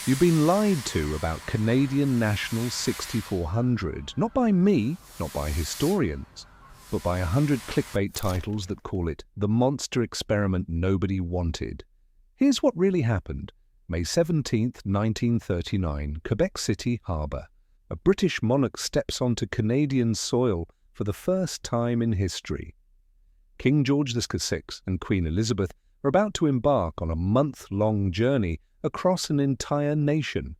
You've been lied to about Canadian National 6400, not by me, not by historians, but by 100 clickbait titles that call it the monster experiment nobody wanted. Here's what really happened. May 17th, 1939, Quebec City Harbour. A British monarch steps onto Canadian soil for the first time in history. King George VI and Queen Elizabeth are about to embark on a month-long journey across an entire nation.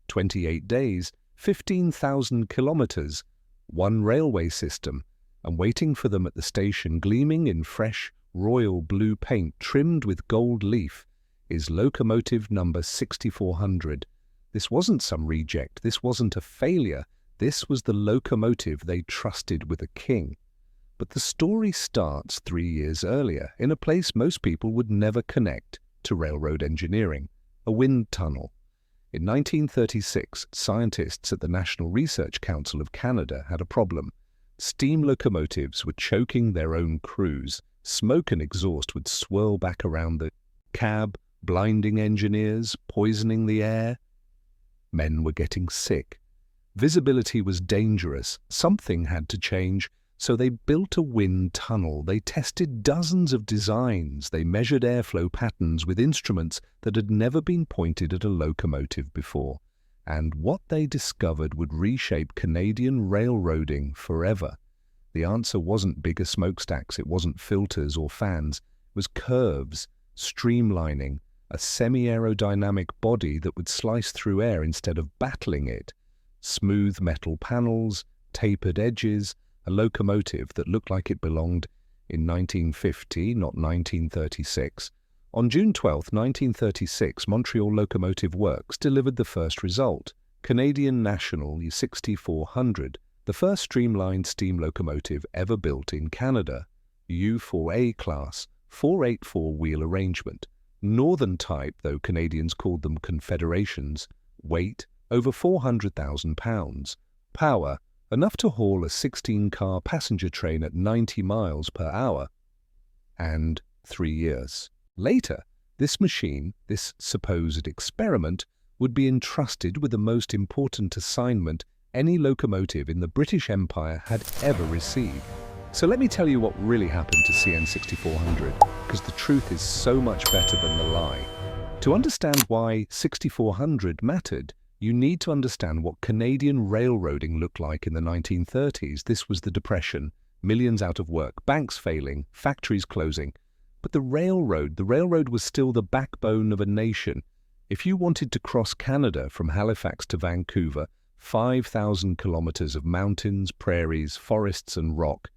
28 days, 15,000 kilometres, one railway system, and waiting for them at the station, gleaming in fresh royal blue paint trimmed with gold leaf, is locomotive number 6400. This wasn't some reject, this wasn't a failure, this was the locomotive they trusted with a king. But the story starts 3 years earlier, in a place most people would never connect to railroad engineering, a wind tunnel. In 1936, scientists at the National Research Council of Canada had a problem. Steam locomotives were choking their own crews. Smoke and exhaust would swirl back around the cab, blinding engineers, poisoning the air. Men were getting sick. Visibility was dangerous. Something had to change. So they built a wind tunnel. They tested dozens of designs. They measured airflow patterns with instruments that had never been pointed at a locomotive before. And what they discovered would reshape Canadian railroading forever. The answer wasn't bigger smokestacks, it wasn't filters or fans. It was curves, streamlining, a semi-aerodynamic body that would slice through air instead of battling it. Smooth metal panels, tapered edges, a locomotive that looked like it belonged in 1950, not 1936. On June 12, 1936, Montreal Locomotive Works delivered the first result, Canadian National 6400, the first streamlined steam locomotive ever built in Canada. U4A class, 484-wheel arrangement. Northern type, though Canadians called them confederations. Weight, over 400,000 pounds. Power, enough to haul a 16-car passenger train at 90 miles per hour. And 3 years later, this machine, this supposed experiment, would be entrusted with the most important assignment any locomotive in the British Empire had ever received. So let me tell you what really happened to CN 6400, because the truth is so much better than the lie. To understand why 6400 mattered, you need to understand what Canadian railroading looked like in the 1930s. This was the Depression, millions out of work, banks failing, factories closing. But the railroad was still the backbone of a nation. If you wanted to cross Canada from Halifax to Vancouver, 5,000 kilometers of mountains, prairies, forests and rock,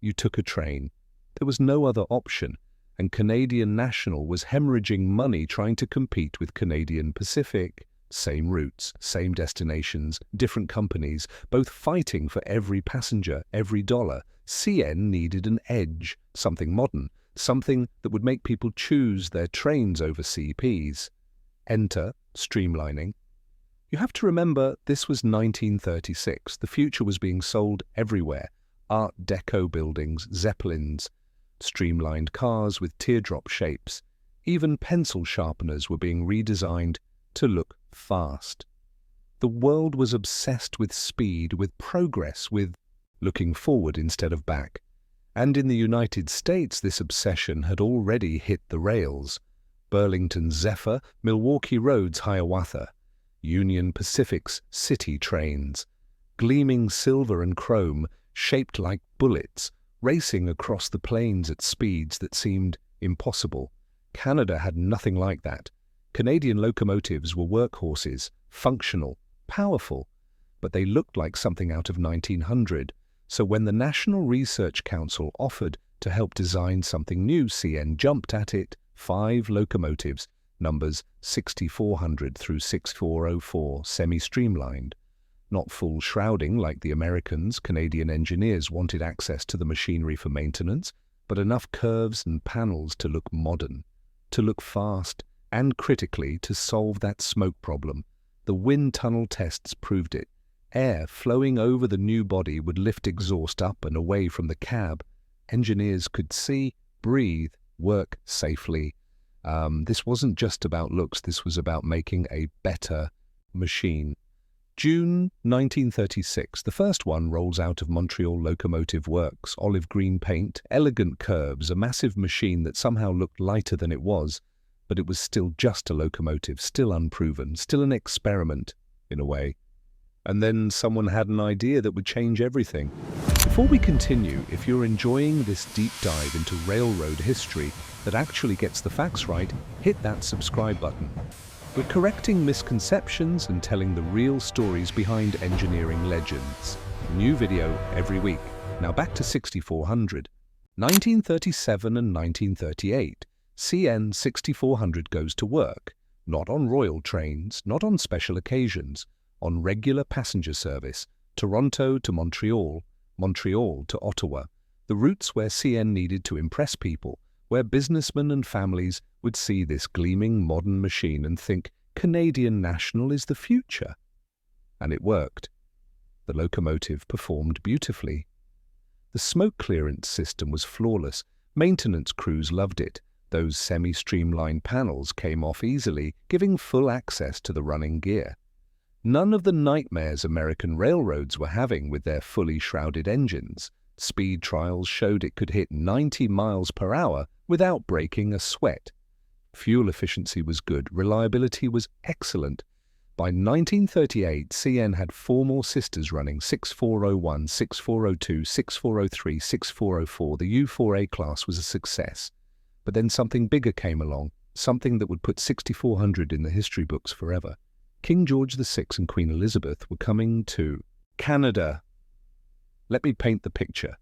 you took a train. There was no other option, and Canadian National was hemorrhaging money trying to compete with Canadian Pacific. Same routes, same destinations, different companies, both fighting for every passenger, every dollar. CN needed an edge, something modern, something that would make people choose their trains over CPs. Enter streamlining. You have to remember this was 1936. The future was being sold everywhere. Art Deco buildings, Zeppelins, streamlined cars with teardrop shapes. Even pencil sharpeners were being redesigned to look fast. The world was obsessed with speed, with progress, with looking forward instead of back. And in the United States, this obsession had already hit the rails. Burlington's Zephyr, Milwaukee Road's Hiawatha, Union Pacific's City trains, gleaming silver and chrome, shaped like bullets, racing across the plains at speeds that seemed impossible. Canada had nothing like that. Canadian locomotives were workhorses, functional, powerful, but they looked like something out of 1900. So when the National Research Council offered to help design something new, CN jumped at it. 5 locomotives, numbers 6400 through 6404, semi-streamlined. Not full shrouding like the Americans. Canadian engineers wanted access to the machinery for maintenance, but enough curves and panels to look modern, to look fast, and critically to solve that smoke problem. The wind tunnel tests proved it. Air flowing over the new body would lift exhaust up and away from the cab. Engineers could see, breathe, work safely. This wasn't just about looks, this was about making a better machine. June 1936, the first one rolls out of Montreal Locomotive works, olive green paint, elegant curves, a massive machine that somehow looked lighter than it was, but it was still just a locomotive, still unproven, still an experiment, in a way. And then someone had an idea that would change everything. Before we continue, if you're enjoying this deep dive into railroad history that actually gets the facts right, hit that subscribe button. We're correcting misconceptions and telling the real stories behind engineering legends. New video every week. Now back to 6400. 1937 and 1938. CN 6400 goes to work. Not on royal trains, not on special occasions. On regular passenger service. Toronto to Montreal, Montreal to Ottawa. The routes where CN needed to impress people, where businessmen and families would see this gleaming modern machine and think Canadian National is the future. And it worked. The locomotive performed beautifully. The smoke clearance system was flawless. Maintenance crews loved it. Those semi-streamlined panels came off easily, giving full access to the running gear. None of the nightmares American railroads were having with their fully shrouded engines. Speed trials showed it could hit 90 miles per hour without breaking a sweat. Fuel efficiency was good, reliability was excellent. By 1938, CN had 4 more sisters running, 6401, 6402, 6403, 6404. The U4A class was a success. But then something bigger came along, something that would put 6400 in the history books forever. King George VI and Queen Elizabeth were coming to Canada. Let me paint the picture.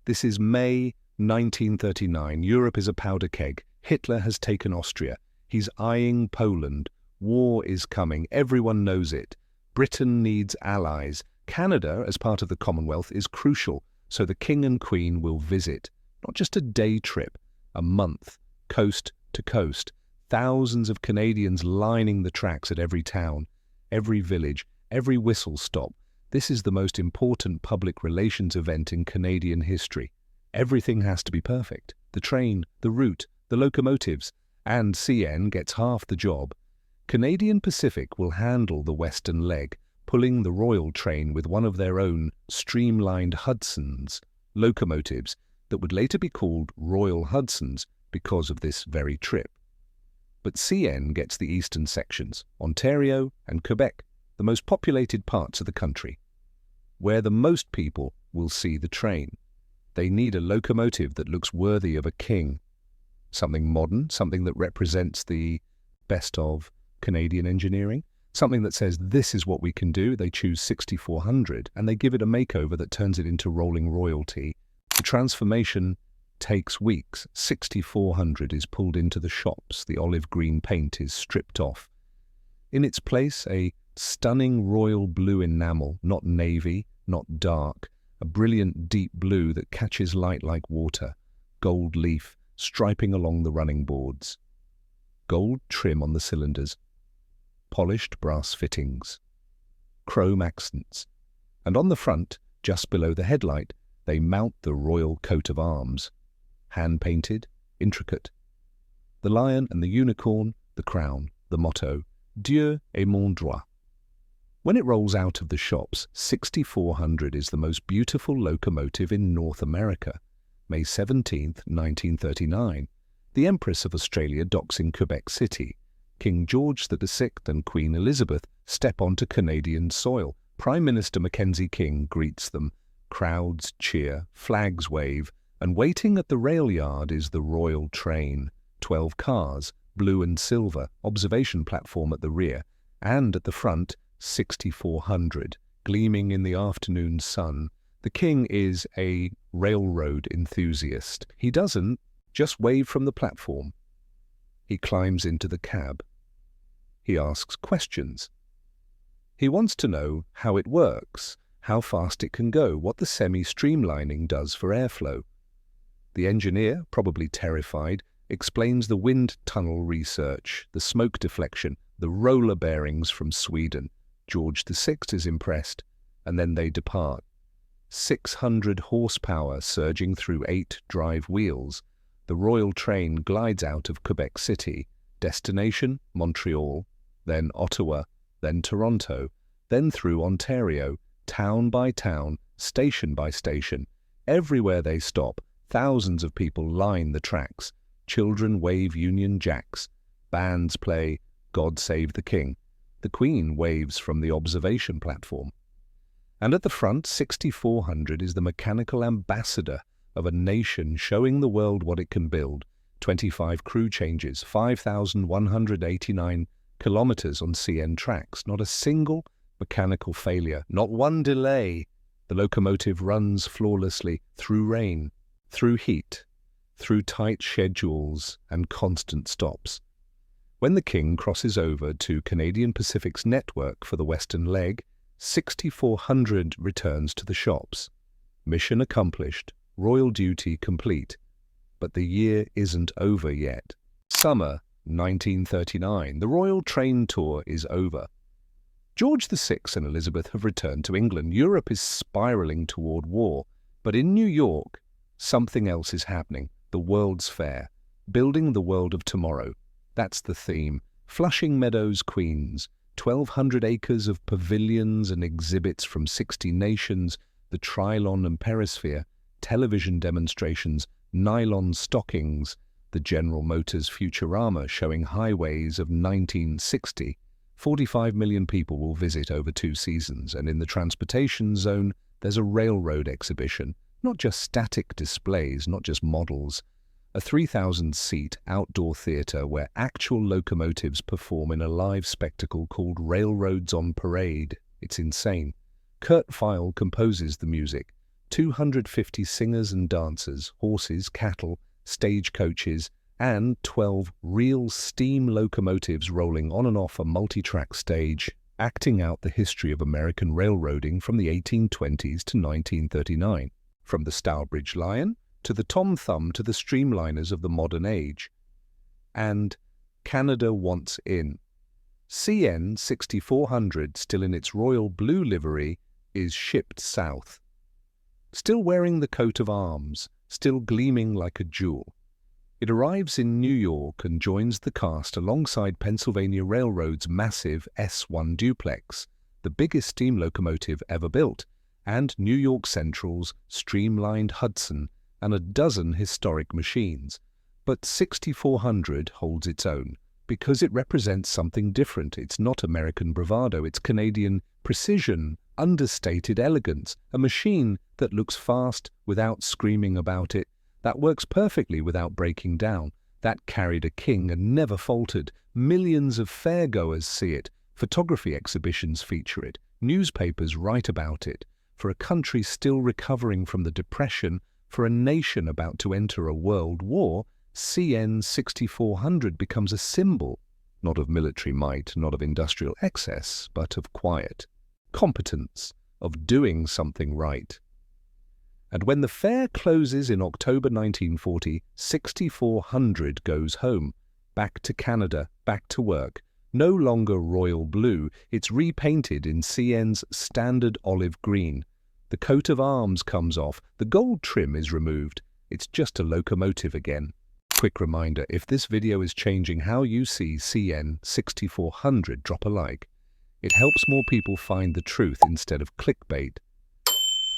This is May 1939. Europe is a powder keg. Hitler has taken Austria. He's eyeing Poland. War is coming. Everyone knows it. Britain needs allies. Canada, as part of the Commonwealth, is crucial, so the King and Queen will visit. Not just a day trip, a month, coast to coast. Thousands of Canadians lining the tracks at every town, every village, every whistle stop. This is the most important public relations event in Canadian history. Everything has to be perfect. The train, the route, the locomotives, and CN gets half the job. Canadian Pacific will handle the western leg, pulling the Royal train with one of their own streamlined Hudsons, locomotives that would later be called Royal Hudsons because of this very trip. But CN gets the eastern sections, Ontario and Quebec, the most populated parts of the country, where the most people will see the train. They need a locomotive that looks worthy of a king. Something modern, something that represents the best of Canadian engineering, something that says this is what we can do. They choose 6400 and they give it a makeover that turns it into rolling royalty. The transformation takes weeks. 6400 is pulled into the shops. The olive green paint is stripped off. In its place, a stunning royal blue enamel, not navy, not dark, a brilliant deep blue that catches light like water, gold leaf striping along the running boards, gold trim on the cylinders, polished brass fittings, chrome accents, and on the front, just below the headlight, they mount the royal coat of arms, hand-painted, intricate. The lion and the unicorn, the crown, the motto, Dieu est mon droit. When it rolls out of the shops, 6400 is the most beautiful locomotive in North America. May 17, 1939, the Empress of Australia docks in Quebec City. King George VI and Queen Elizabeth step onto Canadian soil. Prime Minister Mackenzie King greets them. Crowds cheer, flags wave, and waiting at the rail yard is the royal train. 12 cars, blue and silver, observation platform at the rear, and at the front, 6400, gleaming in the afternoon sun. The king is a railroad enthusiast. He doesn't just wave from the platform. He climbs into the cab. He asks questions. He wants to know how it works, how fast it can go, what the semi-streamlining does for airflow. The engineer, probably terrified, explains the wind tunnel research, the smoke deflection, the roller bearings from Sweden. George VI is impressed, and then they depart. 600 horsepower surging through 8 drive wheels, The royal train glides out of Quebec City, destination Montreal, then Ottawa, then Toronto, then through Ontario, town by town, station by station. Everywhere they stop, thousands of people line the tracks. Children wave Union Jacks. Bands play God Save the King. The Queen waves from the observation platform. And at the front, 6400 is the mechanical ambassador of a nation showing the world what it can build. 25 crew changes, 5,189 kilometers on CN tracks, not a single mechanical failure, not one delay. The locomotive runs flawlessly through rain, through heat, through tight schedules and constant stops. When the King crosses over to Canadian Pacific's network for the western leg, 6400 returns to the shops. Mission accomplished, royal duty complete. But the year isn't over yet. Summer 1939, the royal train tour is over. George VI and Elizabeth have returned to England. Europe is spiraling toward war. But in New York, something else is happening. The World's Fair. Building the world of tomorrow. That's the theme. Flushing Meadows, Queens. 1,200 acres of pavilions and exhibits from 60 nations. The Trilon and Perisphere. Television demonstrations. Nylon stockings. The General Motors Futurama showing highways of 1960. 45 million people will visit over 2 seasons, and in the transportation zone, there's a railroad exhibition. Not just static displays, not just models. A 3,000-seat outdoor theatre where actual locomotives perform in a live spectacle called Railroads on Parade. It's insane. Kurt Weill composes the music. 250 singers and dancers, horses, cattle, stagecoaches, and 12 real steam locomotives rolling on and off a multi-track stage, acting out the history of American railroading from the 1820s to 1939, from the Stourbridge Lion to the Tom Thumb to the streamliners of the modern age. And Canada wants in. CN 6400, still in its royal blue livery, is shipped south. Still wearing the coat of arms, still gleaming like a jewel. It arrives in New York and joins the cast alongside Pennsylvania Railroad's massive S1 duplex, the biggest steam locomotive ever built, and New York Central's streamlined Hudson and a dozen historic machines. But 6400 holds its own because it represents something different. It's not American bravado, it's Canadian precision, understated elegance, a machine that looks fast without screaming about it, that works perfectly without breaking down, that carried a king and never faltered. Millions of fairgoers see it, photography exhibitions feature it, newspapers write about it. For a country still recovering from the Depression, for a nation about to enter a world war, CN 6400 becomes a symbol, not of military might, not of industrial excess, but of quiet, competence, of doing something right. And when the fair closes in October 1940, 6400 goes home, back to Canada, back to work. No longer royal blue, it's repainted in CN's standard olive green. The coat of arms comes off, the gold trim is removed. It's just a locomotive again. Quick reminder, if this video is changing how you see CN 6400, drop a like. It helps more people find the truth instead of clickbait.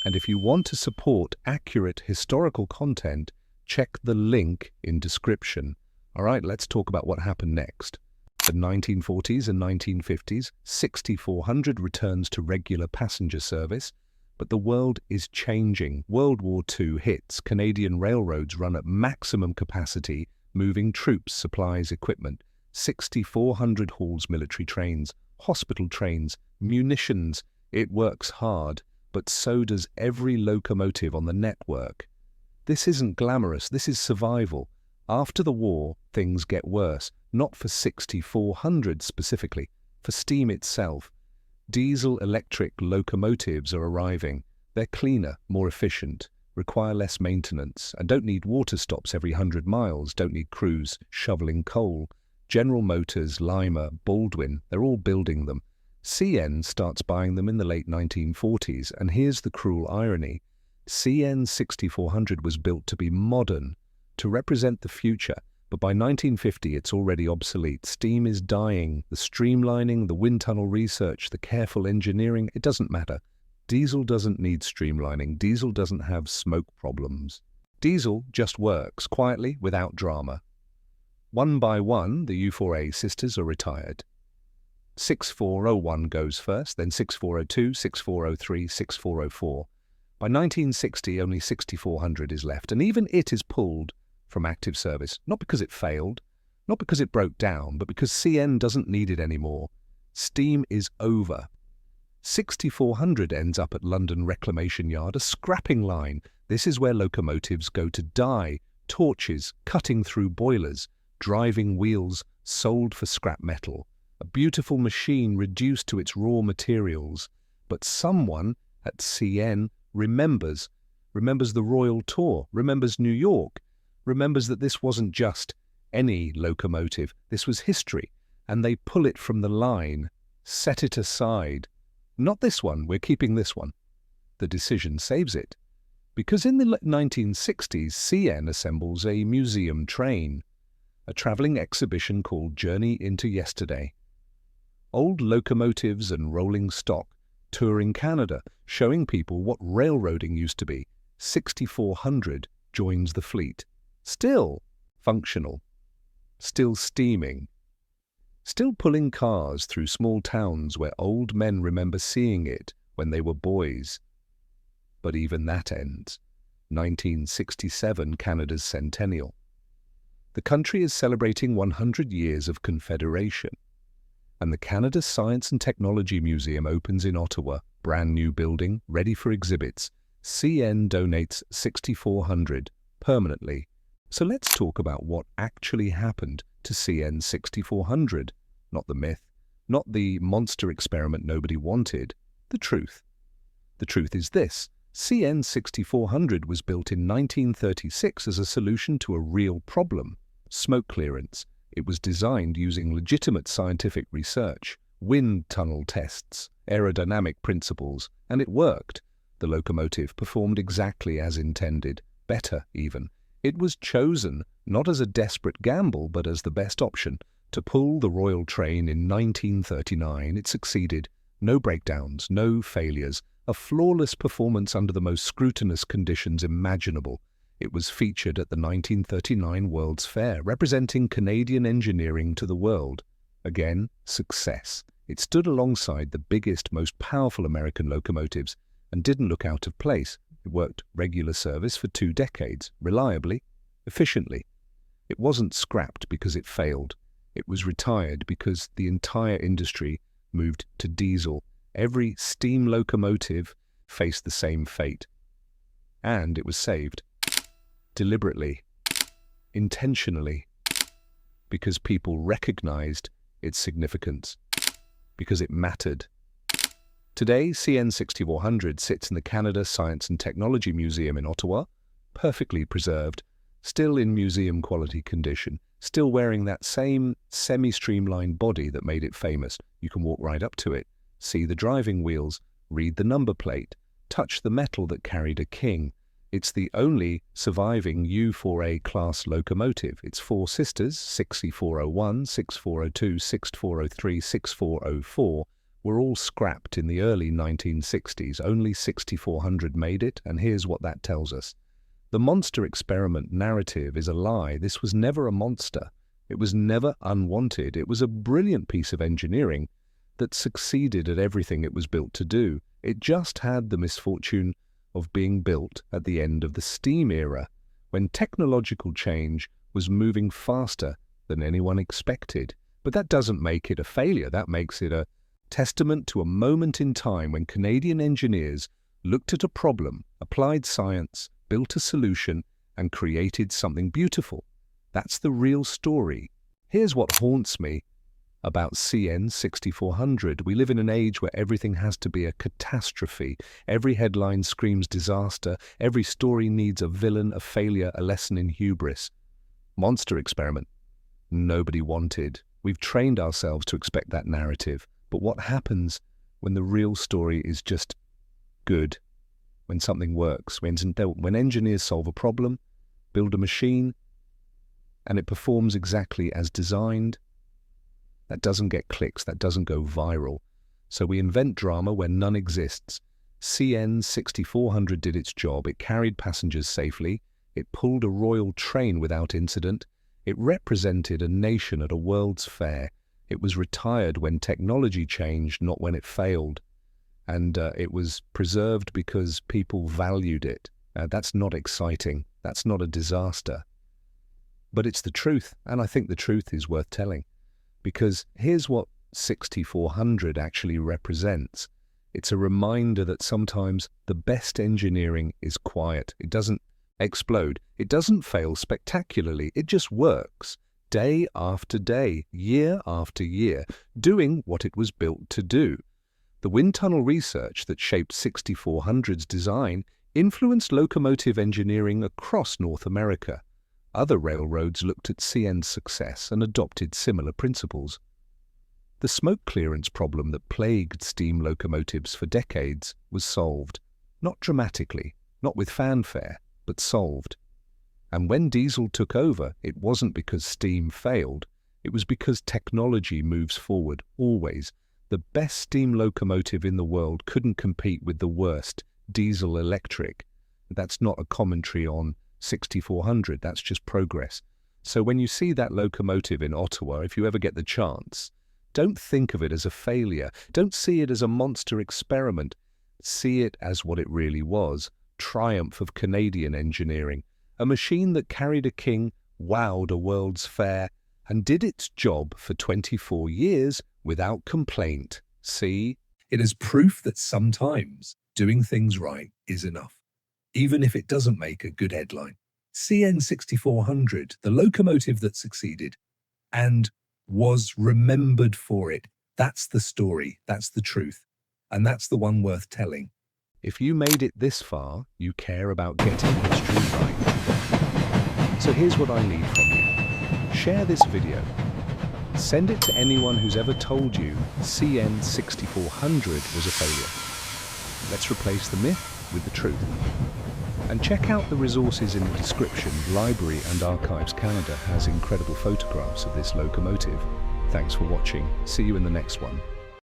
And if you want to support accurate historical content, check the link in description. All right, let's talk about what happened next. The 1940s and 1950s, 6400 returns to regular passenger service, but the world is changing. World War II hits. Canadian railroads run at maximum capacity, moving troops, supplies, equipment. 6400 hauls military trains, hospital trains, munitions. It works hard, but so does every locomotive on the network. This isn't glamorous, this is survival. After the war, things get worse, not for 6400 specifically, for steam itself. Diesel-electric locomotives are arriving. They're cleaner, more efficient, require less maintenance, and don't need water stops every 100 miles, don't need crews shoveling coal. General Motors, Lima, Baldwin, they're all building them. CN starts buying them in the late 1940s, and here's the cruel irony. CN 6400 was built to be modern, to represent the future, but by 1950 it's already obsolete. Steam is dying. The streamlining, the wind tunnel research, the careful engineering, it doesn't matter. Diesel doesn't need streamlining. Diesel doesn't have smoke problems. Diesel just works quietly without drama. One by one, the U4A sisters are retired. 6401 goes first, then 6402, 6403, 6404. By 1960, only 6400 is left, and even it is pulled from active service, not because it failed, not because it broke down, but because CN doesn't need it anymore. Steam is over. 6400 ends up at London Reclamation Yard, a scrapping line. This is where locomotives go to die, torches cutting through boilers, driving wheels sold for scrap metal. A beautiful machine reduced to its raw materials. But someone at CN remembers the Royal Tour, remembers New York, remembers that this wasn't just any locomotive, this was history, and they pull it from the line, set it aside. Not this one, we're keeping this one. The decision saves it. Because in the 1960s, CN assembles a museum train, a travelling exhibition called Journey into Yesterday. Old locomotives and rolling stock, touring Canada, showing people what railroading used to be. 6400 joins the fleet. Still functional, still steaming, still pulling cars through small towns where old men remember seeing it when they were boys. But even that ends. 1967, Canada's centennial. The country is celebrating 100 years of Confederation, and the Canada Science and Technology Museum opens in Ottawa, brand new building, ready for exhibits. CN donates 6400 permanently. So let's talk about what actually happened to CN 6400. Not the myth, not the monster experiment nobody wanted, the truth. The truth is this: CN 6400 was built in 1936 as a solution to a real problem, smoke clearance. It was designed using legitimate scientific research, wind tunnel tests, aerodynamic principles, and it worked. The locomotive performed exactly as intended, better even. It was chosen not as a desperate gamble, but as the best option. To pull the Royal Train in 1939, it succeeded. No breakdowns, no failures, a flawless performance under the most scrutinous conditions imaginable. It was featured at the 1939 World's Fair, representing Canadian engineering to the world. Again, success. It stood alongside the biggest, most powerful American locomotives and didn't look out of place. It worked regular service for 2 decades, reliably, efficiently. It wasn't scrapped because it failed. It was retired because the entire industry moved to diesel. Every steam locomotive faced the same fate. And it was saved. Deliberately, intentionally, because people recognized its significance, because it mattered. Today, CN 6400 sits in the Canada Science and Technology Museum in Ottawa, perfectly preserved, still in museum quality condition, still wearing that same semi-streamlined body that made it famous. You can walk right up to it, see the driving wheels, read the number plate, touch the metal that carried a king. It's the only surviving U4A class locomotive. Its 4 sisters, 6401, 6402, 6403, 6404, were all scrapped in the early 1960s. Only 6400 made it, and here's what that tells us. The monster experiment narrative is a lie. This was never a monster. It was never unwanted. It was a brilliant piece of engineering that succeeded at everything it was built to do. It just had the misfortune of being built at the end of the steam era, when technological change was moving faster than anyone expected. But that doesn't make it a failure. That makes it a testament to a moment in time when Canadian engineers looked at a problem, applied science, built a solution, and created something beautiful. That's the real story. Here's what haunts me about CN 6400. We live in an age where everything has to be a catastrophe. Every headline screams disaster. Every story needs a villain, a failure, a lesson in hubris. Monster experiment. Nobody wanted. We've trained ourselves to expect that narrative. But what happens when the real story is just good? When something works, when engineers solve a problem, build a machine and it performs exactly as designed. That doesn't get clicks, that doesn't go viral. So we invent drama where none exists. CN 6400 did its job. It carried passengers safely. It pulled a royal train without incident. It represented a nation at a World's Fair. It was retired when technology changed, not when it failed. And it was preserved because people valued it. That's not exciting. That's not a disaster. But it's the truth, and I think the truth is worth telling. Because here's what 6400 actually represents. It's a reminder that sometimes the best engineering is quiet. It doesn't explode. It doesn't fail spectacularly. It just works day after day, year after year, doing what it was built to do. The wind tunnel research that shaped 6400's design influenced locomotive engineering across North America. Other railroads looked at CN's success and adopted similar principles. The smoke clearance problem that plagued steam locomotives for decades was solved, not dramatically, not with fanfare, but solved. And when diesel took over, it wasn't because steam failed, it was because technology moves forward, always. The best steam locomotive in the world couldn't compete with the worst, diesel electric. That's not a commentary on 6400, that's just progress. So when you see that locomotive in Ottawa, if you ever get the chance, don't think of it as a failure. Don't see it as a monster experiment. See it as what it really was, triumph of Canadian engineering. A machine that carried a king, wowed a World's Fair, and did its job for 24 years without complaint. See? It is proof that sometimes doing things right is enough, even if it doesn't make a good headline. CN 6400, the locomotive that succeeded and was remembered for it. That's the story, that's the truth, and that's the one worth telling. If you made it this far, you care about getting history right. So here's what I need from you. Share this video. Send it to anyone who's ever told you CN 6400 was a failure. Let's replace the myth with the truth. And check out the resources in the description. Library and Archives Canada has incredible photographs of this locomotive. Thanks for watching. See you in the next one.